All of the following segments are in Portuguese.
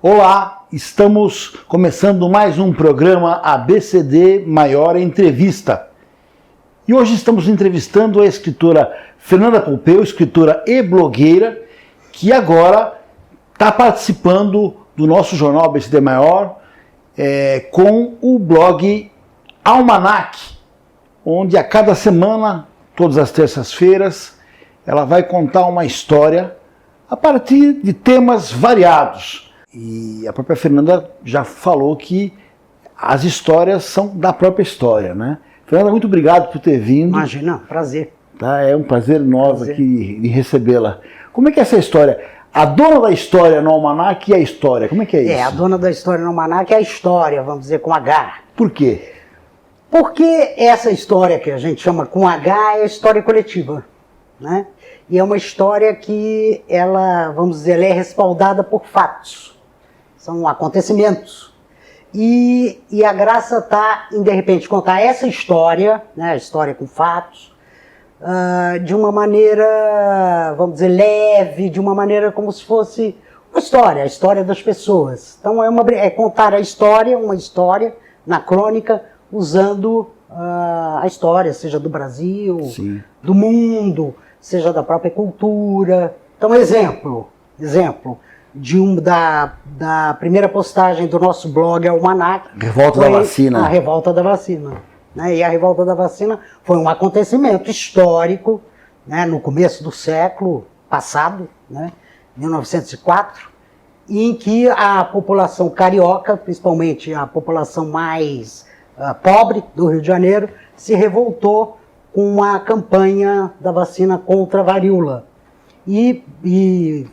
Olá, estamos começando mais um programa ABCD Maior Entrevista. E hoje estamos entrevistando a escritora Fernanda Pompeu, escritora e blogueira, que agora está participando do nosso jornal ABCD Maior com o blog Almanac, onde a cada semana, todas as terças-feiras, ela vai contar uma história a partir de temas variados. E a própria Fernanda já falou que as histórias são da própria história, né? Fernanda, muito obrigado por ter vindo. Imagina, prazer. Tá, é um prazer nosso aqui de recebê-la. Como é que é essa história? A dona da história no Almanac e a história, como é que é isso? A dona da história no Almanac é a história, vamos dizer, com H. Por quê? Porque essa história que a gente chama com H é a história coletiva, né? E é uma história que ela, vamos dizer, ela é respaldada por fatos. São acontecimentos. E a graça está em, de repente, contar essa história, né, a história com fatos, de uma maneira, vamos dizer, leve, de uma maneira como se fosse uma história, a história das pessoas. Então é contar uma história na crônica, usando a história, seja do Brasil, Sim, do mundo, seja da própria cultura. Então, exemplo da primeira postagem do nosso blog Almanac. Revolta da Vacina. A Revolta da Vacina. Né? E a Revolta da Vacina foi um acontecimento histórico, né, no começo do século passado, né, 1904, em que a população carioca, principalmente a população mais pobre do Rio de Janeiro, se revoltou com a campanha da vacina contra a varíola. E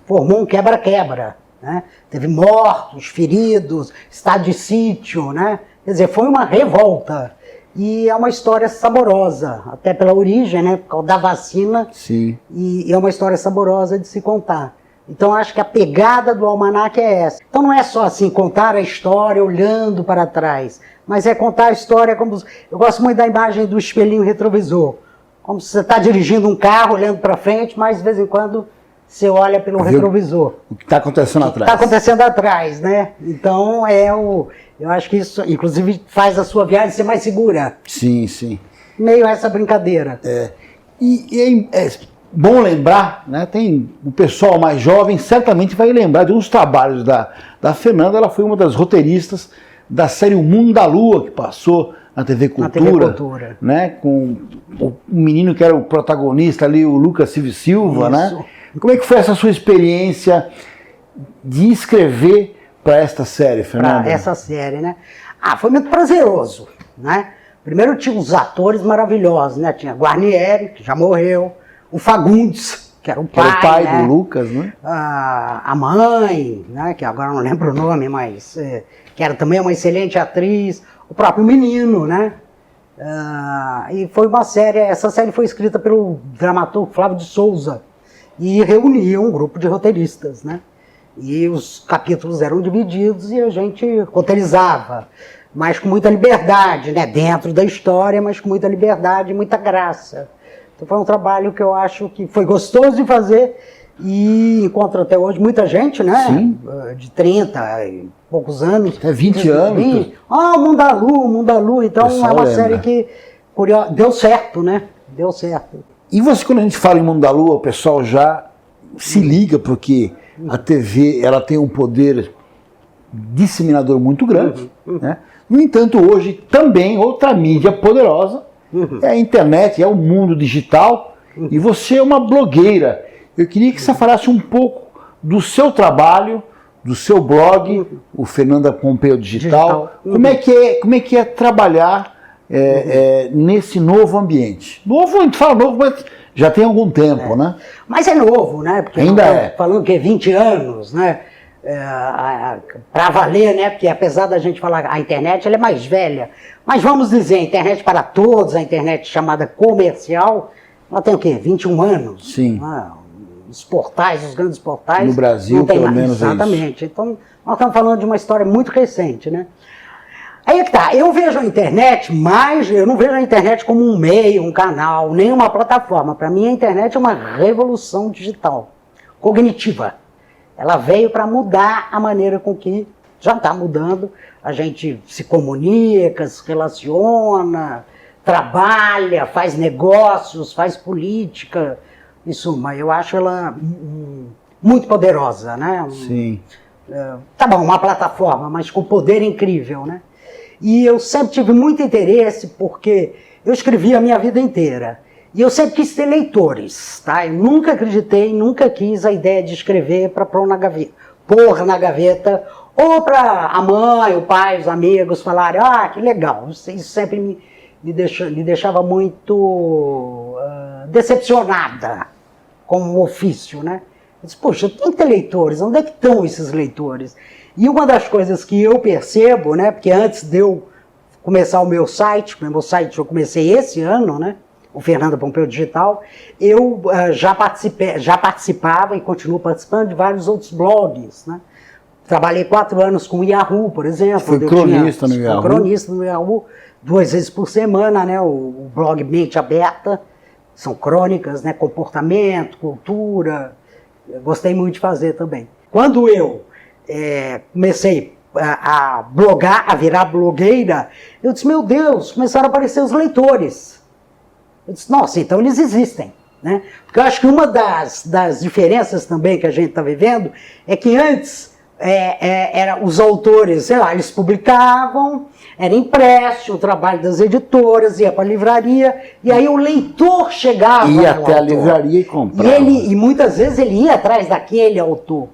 formou um quebra-quebra, né? Teve mortos, feridos, estado de sítio, né? Quer dizer, foi uma revolta. E é uma história saborosa, até pela origem, né? Por causa da vacina. sim. E é uma história saborosa de se contar. Então, acho que a pegada do Almanac é essa. Então, não é só assim, contar a história olhando para trás, mas é contar a história como... Eu gosto muito da imagem do espelhinho retrovisor. Como se você está dirigindo um carro, olhando para frente, mas de vez em quando você olha pelo retrovisor. O que está acontecendo atrás. Está acontecendo atrás, né? Então, eu acho que isso, inclusive, faz a sua viagem ser mais segura. Sim, sim. Meio essa brincadeira. E é bom lembrar, né? Tem o pessoal mais jovem certamente vai lembrar de uns trabalhos da Fernanda. Ela foi uma das roteiristas da série O Mundo da Lua, que passou na TV Cultura, né? Com o menino que era o protagonista ali, o Lucas Silva, né? Como é que foi essa sua experiência de escrever para esta série, Fernanda? Para essa série, né? Foi muito prazeroso, né? Primeiro tinha os atores maravilhosos, né? Tinha Guarnieri, que já morreu, o Fagundes, que era o pai, né? Do Lucas, né? A mãe, né? Que agora não lembro o nome, mas que era também uma excelente atriz, o próprio menino, né? E foi uma série, essa série foi escrita pelo dramaturgo Flávio de Souza e reunia um grupo de roteiristas, né? E os capítulos eram divididos e a gente roteirizava, mas com muita liberdade, né? Dentro da história, mas com muita liberdade e muita graça. Então foi um trabalho que eu acho que foi gostoso de fazer e encontro até hoje muita gente, né? Sim. De 30 e poucos anos. Até 20 anos. Mundo da Lua. Então é uma série que deu certo, né? Deu certo. E você, quando a gente fala em Mundo da Lua, o pessoal já se liga, porque a TV ela tem um poder disseminador muito grande, né? No entanto, hoje também outra mídia poderosa é a internet, é o mundo digital, e você é uma blogueira. Eu queria que você falasse um pouco do seu trabalho, do seu blog, o Fernanda Pompeu Digital. Como é que é trabalhar nesse novo ambiente? Novo, a gente fala novo, mas já tem algum tempo, né? Mas é novo, né? Porque ainda é. Falando que é 20 anos, né? Para valer, né? Porque apesar da gente falar a internet, ela é mais velha. Mas vamos dizer, a internet para todos, a internet chamada comercial, ela tem o quê? 21 anos? Sim. Os portais, os grandes portais. No Brasil, pelo menos. Exatamente. Então, nós estamos falando de uma história muito recente, né? Aí é que tá, eu vejo a internet, mas eu não vejo a internet como um meio, um canal, nem uma plataforma. Para mim, a internet é uma revolução digital, cognitiva. Ela veio para mudar a maneira com que já está mudando. A gente se comunica, se relaciona, trabalha, faz negócios, faz política. Em suma, eu acho ela muito poderosa, né? Sim. Tá bom, uma plataforma, mas com poder incrível, né? E eu sempre tive muito interesse porque eu escrevi a minha vida inteira. E eu sempre quis ter leitores, tá? Eu nunca acreditei, nunca quis a ideia de escrever para pôr na gaveta, ou para a mãe, o pai, os amigos falarem, que legal. Isso sempre me deixava muito decepcionada com o ofício, né? Eu disse, poxa, tem que ter leitores, onde é que estão esses leitores? E uma das coisas que eu percebo, né, porque antes de eu começar o meu site eu comecei esse ano, né, o Fernanda Pompeu Digital, eu já participava e continuo participando de vários outros blogs, né? Trabalhei 4 anos com o Yahoo, por exemplo. Fui cronista no Yahoo. Fui cronista no Yahoo 2 vezes por semana, né, o blog Mente Aberta, são crônicas, né, comportamento, cultura, eu gostei muito de fazer também. Quando eu comecei a blogar, a virar blogueira, eu disse, meu Deus, começaram a aparecer os leitores. Eu disse, nossa, então eles existem, né? Porque eu acho que uma das diferenças também que a gente está vivendo é que antes era os autores, sei lá, eles publicavam, era impresso, o trabalho das editoras, ia para a livraria, e aí o leitor chegava ia até a livraria e comprava. E muitas vezes ele ia atrás daquele autor.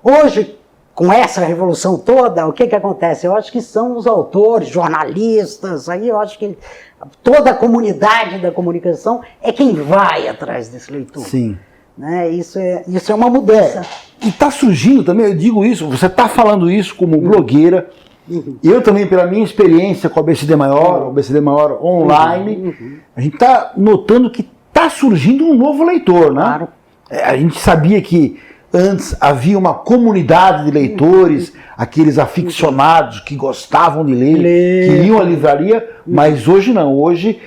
Hoje, com essa revolução toda, o que acontece? Eu acho que são os autores, jornalistas, aí eu acho que toda a comunidade da comunicação é quem vai atrás desse leitor. Sim. Né? Isso é uma mudança. E está surgindo também, eu digo isso, você está falando isso como blogueira, eu também, pela minha experiência com a BCD Maior, o BCD Maior online, a gente está notando que está surgindo um novo leitor, né? Claro. A gente sabia que antes havia uma comunidade de leitores, aqueles aficionados que gostavam de ler, que iam à livraria, mas hoje não, hoje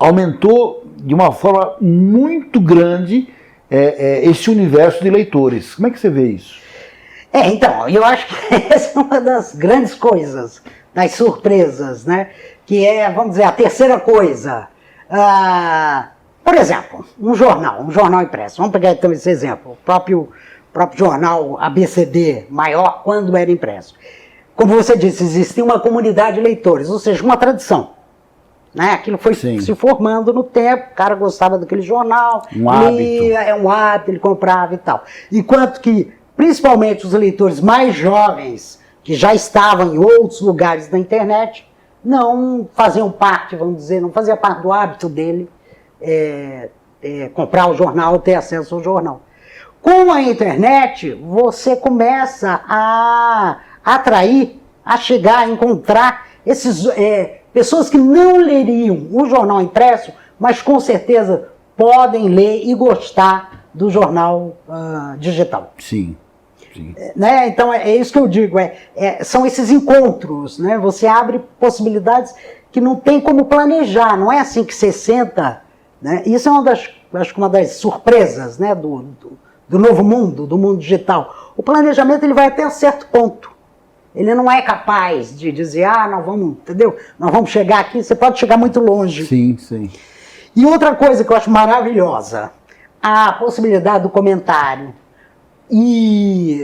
aumentou de uma forma muito grande esse universo de leitores. Como é que você vê isso? Então, eu acho que essa é uma das grandes coisas, das surpresas, né? Que vamos dizer, a terceira coisa. Por exemplo, um jornal impresso. Vamos pegar então esse exemplo. O próprio jornal ABCD Maior, quando era impresso. Como você disse, existia uma comunidade de leitores, ou seja, uma tradição. Né? Aquilo foi se formando no tempo, o cara gostava daquele jornal, lia, um hábito, ele comprava e tal. Enquanto que, principalmente os leitores mais jovens, que já estavam em outros lugares da internet, não faziam parte, vamos dizer, não fazia parte do hábito dele comprar o jornal, ter acesso ao jornal. Com a internet, você começa a atrair, a chegar, a encontrar esses pessoas que não leriam o jornal impresso, mas com certeza podem ler e gostar do jornal digital. Sim. Sim. Né? Então é isso que eu digo, são esses encontros, né? Você abre possibilidades que não tem como planejar, não é assim que você senta, né? Isso é acho que uma das surpresas, né? do novo mundo, do mundo digital. O planejamento ele vai até um certo ponto. Ele não é capaz de dizer, nós vamos, entendeu? Nós vamos chegar aqui, você pode chegar muito longe. Sim, sim. E outra coisa que eu acho maravilhosa, a possibilidade do comentário. E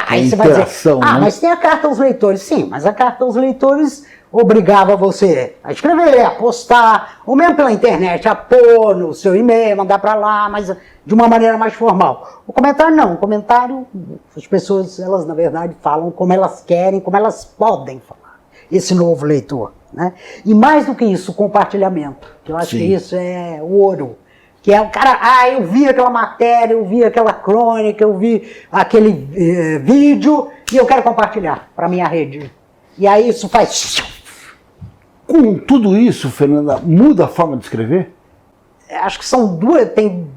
aí você vai dizer, né? Mas tem a carta aos leitores. Sim, mas a carta aos leitores obrigava você a escrever, a postar, ou mesmo pela internet, a pôr no seu e-mail, mandar para lá, mas de uma maneira mais formal. O comentário não, o comentário, as pessoas, elas na verdade falam como elas querem, como elas podem falar, esse novo leitor, né? E mais do que isso, o compartilhamento, que eu acho que isso é o ouro. Que é o cara, eu vi aquela matéria, eu vi aquela crônica, eu vi aquele vídeo e eu quero compartilhar para minha rede. E aí isso faz... Com tudo isso, Fernanda, muda a forma de escrever? Acho que tem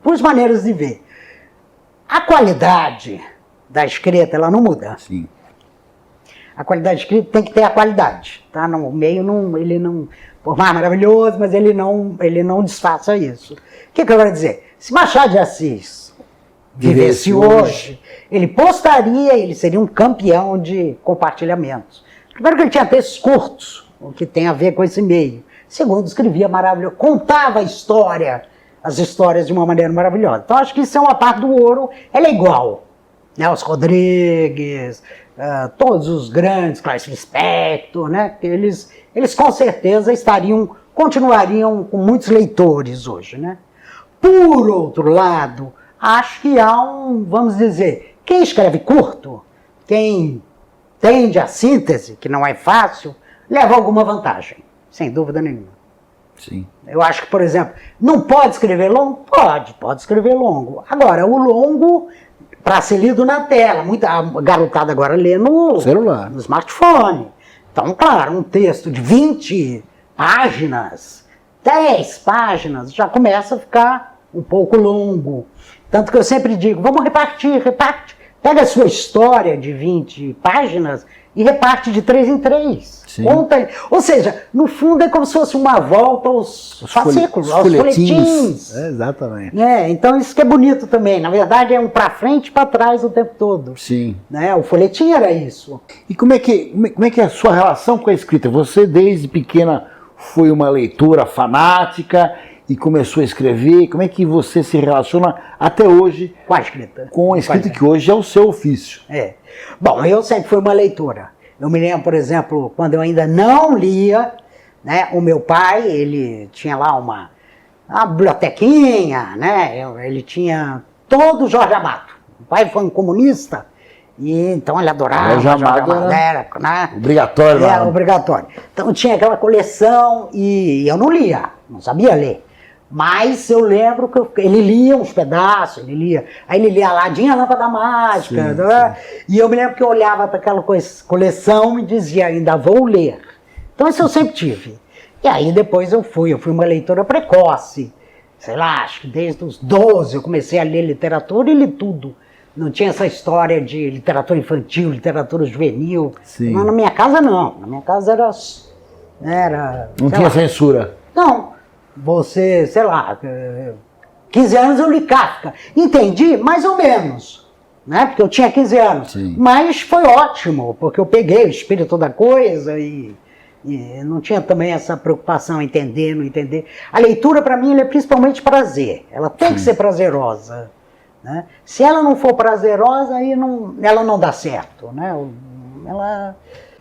duas maneiras de ver. A qualidade da escrita, ela não muda. Sim. A qualidade da escrita tem que ter a qualidade, tá? No meio, ele não... Por mais maravilhoso, mas ele não disfarça isso. O que eu quero dizer? Se Machado de Assis vivesse hoje, ele postaria, ele seria um campeão de compartilhamentos. Primeiro que ele tinha textos curtos, o que tem a ver com esse meio. Segundo, escrevia maravilhoso, contava a história, as histórias de uma maneira maravilhosa. Então acho que isso é uma parte do ouro, ela é igual. Né? Os Rodrigues, todos os grandes, Clarice Lispector, né? Eles com certeza continuariam com muitos leitores hoje. Né? Por outro lado, acho que há vamos dizer, quem escreve curto, quem tende à síntese, que não é fácil, leva alguma vantagem, sem dúvida nenhuma. Sim. Eu acho que, por exemplo, não pode escrever longo? Pode escrever longo. Agora, o longo, para ser lido na tela, muita garotada agora lê no celular, no smartphone. Então, claro, um texto de 20 páginas, 10 páginas, já começa a ficar um pouco longo. Tanto que eu sempre digo, vamos reparte. Pega a sua história de 20 páginas e reparte de 3 em 3. Conta. Ou seja, no fundo é como se fosse uma volta aos fascículos, aos folhetins. Exatamente. Então isso que é bonito também. Na verdade é um para frente e para trás o tempo todo. Sim. O folhetim era isso. E como é que é a sua relação com a escrita? Você desde pequena foi uma leitora fanática e começou a escrever. Como é que você se relaciona até hoje com a escrita? Com a escrita que hoje é o seu ofício. Bom, eu sempre fui uma leitora. Eu me lembro, por exemplo, quando eu ainda não lia, né, o meu pai, ele tinha lá uma bibliotequinha, né, ele tinha todo o Jorge Amado. O pai foi um comunista, e então ele adorava Jorge Amado. Era, né, obrigatório. Era obrigatório. Então tinha aquela coleção e eu não lia, não sabia ler. Mas eu lembro que ele lia uns pedaços, aí ele lia Aladim, a Lâmpada Mágica, né? E eu me lembro que eu olhava para aquela coleção e dizia, ainda vou ler. Então isso eu sempre tive. E aí depois eu fui uma leitora precoce, sei lá, acho que desde os 12 eu comecei a ler literatura e li tudo. Não tinha essa história de literatura infantil, literatura juvenil. Mas na minha casa não, na minha casa era não tinha censura. Não. Você, sei lá, 15 anos eu li Kafka. Entendi? Mais ou menos. Né? Porque eu tinha 15 anos. Sim. Mas foi ótimo, porque eu peguei o espírito da coisa e não tinha também essa preocupação em entender, não entender. A leitura, para mim, é principalmente prazer. Ela tem que ser prazerosa. Né? Se ela não for prazerosa, aí ela não dá certo. Né?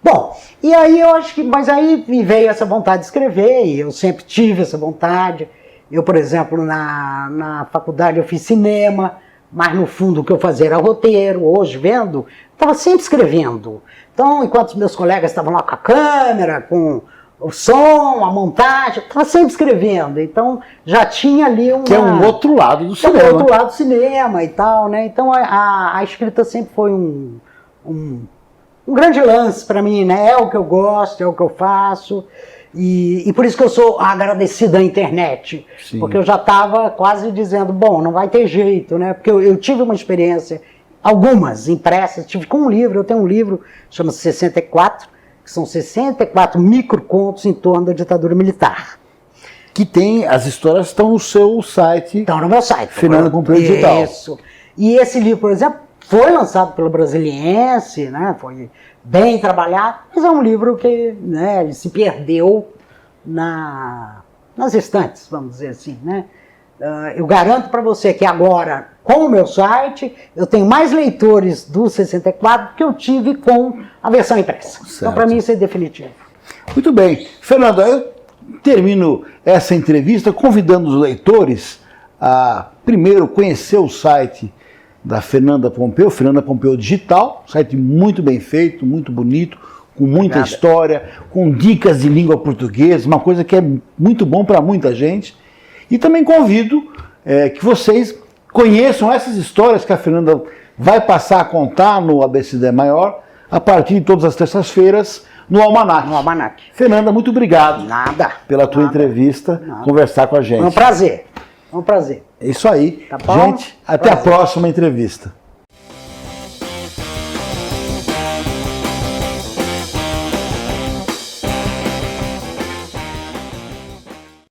Bom, e aí eu acho que, mas aí me veio essa vontade de escrever, e eu sempre tive essa vontade. Eu, por exemplo, na faculdade eu fiz cinema, mas no fundo o que eu fazia era roteiro. Hoje, vendo, estava sempre escrevendo. Então, enquanto os meus colegas estavam lá com a câmera, com o som, a montagem, estava sempre escrevendo. Então, já tinha ali que é um outro lado do cinema. É um outro lado do cinema e tal, né? Então, a escrita sempre foi um grande lance para mim, né? É o que eu gosto, é o que eu faço. E por isso que eu sou agradecido à internet. Sim. Porque eu já estava quase dizendo, bom, não vai ter jeito, né? Porque eu tive uma experiência, algumas impressas, tive com um livro, eu tenho um livro, chama-se 64, que são 64 microcontos em torno da ditadura militar. Que tem, as histórias estão no seu site. Estão no meu site. Fernanda Pompeu Digital. Isso. E esse livro, por exemplo, foi lançado pelo Brasiliense, né? Foi bem trabalhado, mas é um livro que, né, ele se perdeu nas estantes, vamos dizer assim. Né? Eu garanto para você que agora, com o meu site, eu tenho mais leitores do 64 que eu tive com a versão impressa. Certo. Então, para mim, isso é definitivo. Muito bem. Fernanda, eu termino essa entrevista convidando os leitores a, primeiro, conhecer o site da Fernanda Pompeu, Fernanda Pompeu Digital, site muito bem feito, muito bonito, com muita história, com dicas de língua portuguesa, uma coisa que é muito bom para muita gente. E também convido que vocês conheçam essas histórias que a Fernanda vai passar a contar no ABCD Maior, a partir de todas as terças-feiras, no Almanac. No Almanac. Fernanda, muito obrigado. Nada. Pela tua entrevista, conversar com a gente. Foi um prazer. É um prazer. É isso aí. Tá bom? Gente, até a próxima entrevista.